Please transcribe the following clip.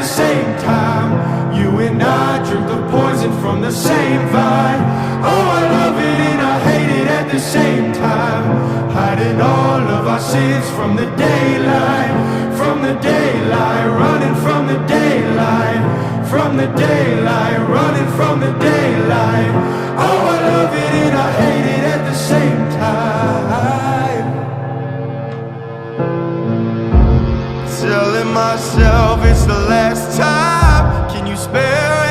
same time. You and I drink the poison from the same vine. Oh, I love it and I hate it at the same time. Hiding all of our sins from the daylight. From the daylight, running from the daylight. From the daylight, running from the daylight. Oh, I love it and I hate it at the same time. Telling myself it's the last time. Can you spare